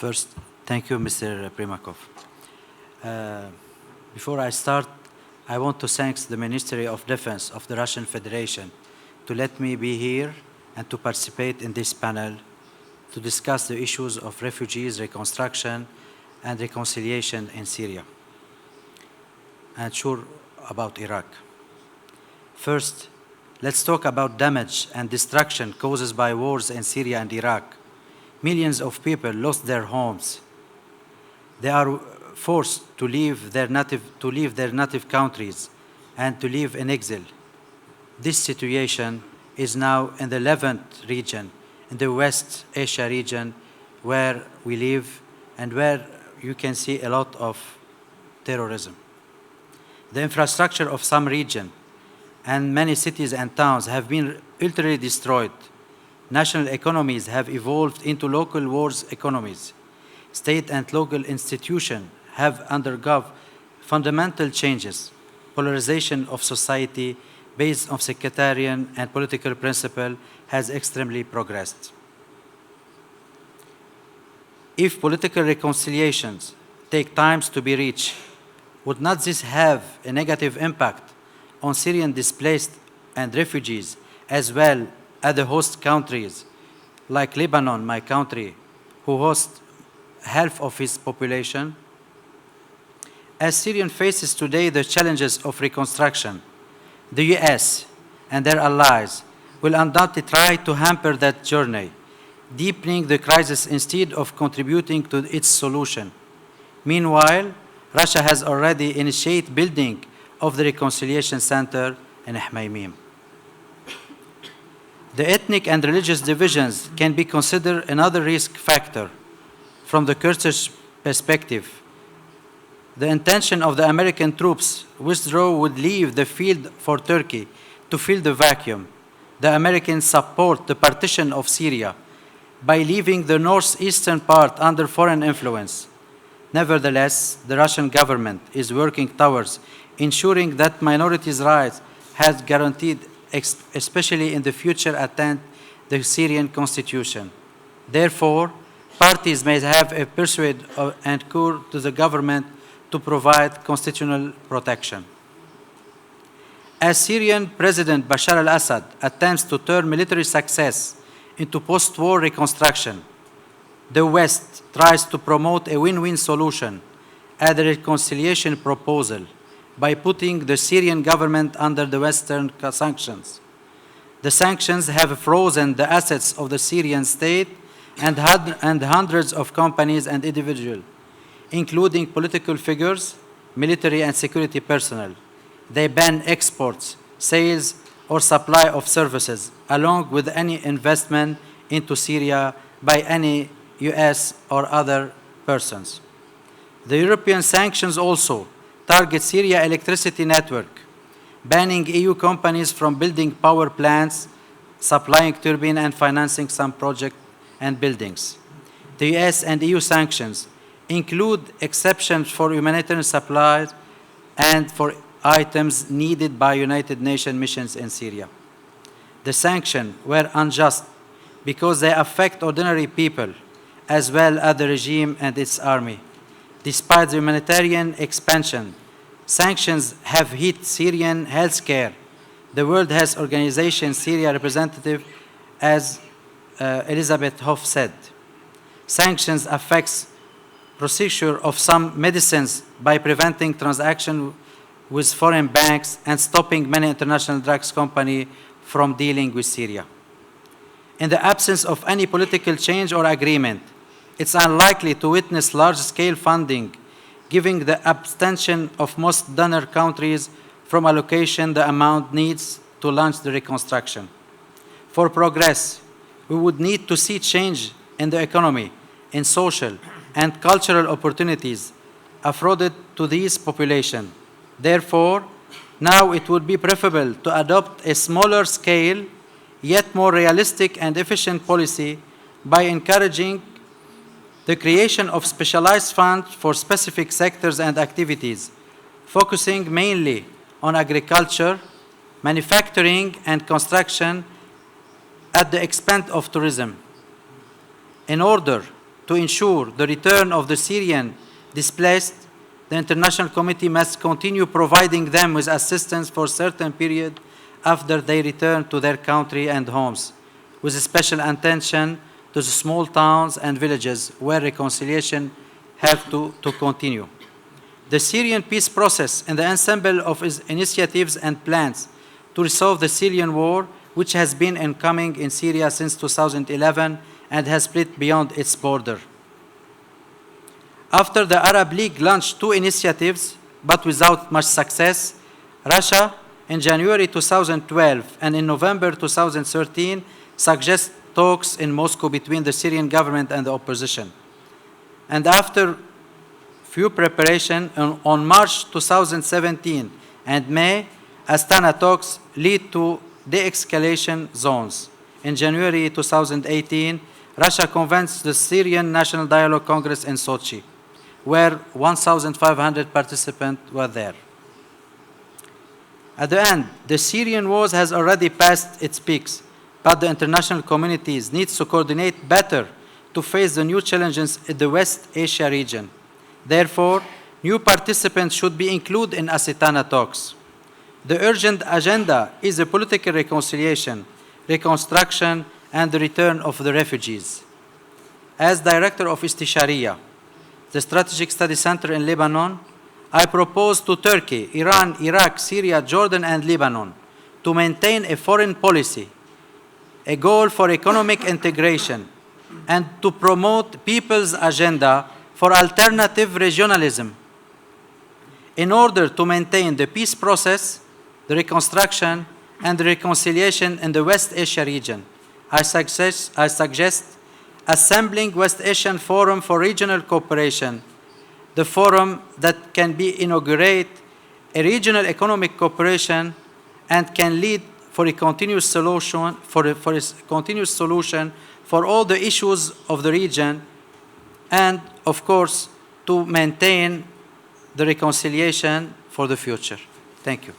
First, thank you, Mr. Primakov. Before I start, I want to thank the Ministry of Defense of the Russian Federation to let me be here and to participate in this panel to discuss the issues of refugees, reconstruction, and reconciliation in Syria, and sure about Iraq. First, let's talk about damage and destruction caused by wars in Syria and Iraq. Millions of people lost their homes. They are forced to leave their native countries and to live in exile. This situation is now in the Levant region, in the West Asia region, where we live and where you can see a lot of terrorism. The infrastructure of some region and many cities and towns have been utterly destroyed. National economies have evolved into local wars economies. State and local institutions have undergone fundamental changes. Polarization of society based on sectarian and political principle has extremely progressed. If political reconciliations take time to be reached, would not this have a negative impact on Syrian displaced and refugees, as well as the host countries, like Lebanon, my country, who hosts half of its population? As Syria faces today the challenges of reconstruction, the US and their allies will undoubtedly try to hamper that journey, deepening the crisis instead of contributing to its solution. Meanwhile, Russia has already initiated building of the Reconciliation Center in Hmaymim. The ethnic and religious divisions can be considered another risk factor. From the Kurdish perspective, the intention of the American troops withdraw would leave the field for Turkey to fill the vacuum. The Americans support the partition of Syria by leaving the northeastern part under foreign influence. Nevertheless, the Russian government is working towards ensuring that minorities' rights has guaranteed, especially in the future attempt the Syrian constitution. Therefore, parties may have a persuade and cure to the government to provide constitutional protection. As Syrian President Bashar al-Assad attempts to turn military success into post-war reconstruction, the West tries to promote a win-win solution as a reconciliation proposal by putting the Syrian government under the Western sanctions. The sanctions have frozen the assets of the Syrian state and hundreds of companies and individuals, including political figures, military and security personnel. They ban exports, sales, or supply of services, along with any investment into Syria by any US or other persons. The European sanctions also target Syria electricity network, banning EU companies from building power plants, supplying turbine and financing some projects and buildings. The US and EU sanctions include exceptions for humanitarian supplies and for items needed by United Nations missions in Syria. The sanctions were unjust because they affect ordinary people as well as the regime and its army. Despite the humanitarian expansion, sanctions have hit Syrian healthcare. The World Health Organization Syria representative, as Elizabeth Hoff said, sanctions affects procedure of some medicines by preventing transaction with foreign banks and stopping many international drugs companies from dealing with Syria. In the absence of any political change or agreement, it's unlikely to witness large-scale funding, giving the abstention of most donor countries from allocation the amount needs to launch the reconstruction. For progress, we would need to see change in the economy, in social and cultural opportunities afforded to these populations. Therefore, now it would be preferable to adopt a smaller scale, yet more realistic and efficient policy by encouraging the creation of specialized funds for specific sectors and activities, focusing mainly on agriculture, manufacturing, and construction at the expense of tourism. In order to ensure the return of the Syrian displaced, the international community must continue providing them with assistance for a certain period after they return to their country and homes, with a special attention to the small towns and villages where reconciliation have to continue. The Syrian peace process and the ensemble of its initiatives and plans to resolve the Syrian war, which has been incoming in Syria since 2011 and has split beyond its border. After the Arab League launched two initiatives, but without much success, Russia in January 2012 and in November 2013 suggested talks in Moscow between the Syrian government and the opposition. And after few preparation, on March 2017 and May, Astana talks lead to de-escalation zones. In January 2018, Russia convenes the Syrian National Dialogue Congress in Sochi, where 1,500 participants were there. At the end, the Syrian war has already passed its peaks, but the international communities needs to coordinate better to face the new challenges in the West Asia region. Therefore, new participants should be included in Astana talks. The urgent agenda is the political reconciliation, reconstruction, and the return of the refugees. As director of Istisharia, the Strategic Study Center in Lebanon, I propose to Turkey, Iran, Iraq, Syria, Jordan, and Lebanon to maintain a foreign policy, a goal for economic integration, and to promote people's agenda for alternative regionalism in order to maintain the peace process, the reconstruction, and the reconciliation in the West Asia region. I suggest assembling West Asian Forum for Regional Cooperation, the forum that can be inaugurate a regional economic cooperation and can lead for a continuous solution for all the issues of the region, and of course to maintain the reconciliation for the future. Thank you.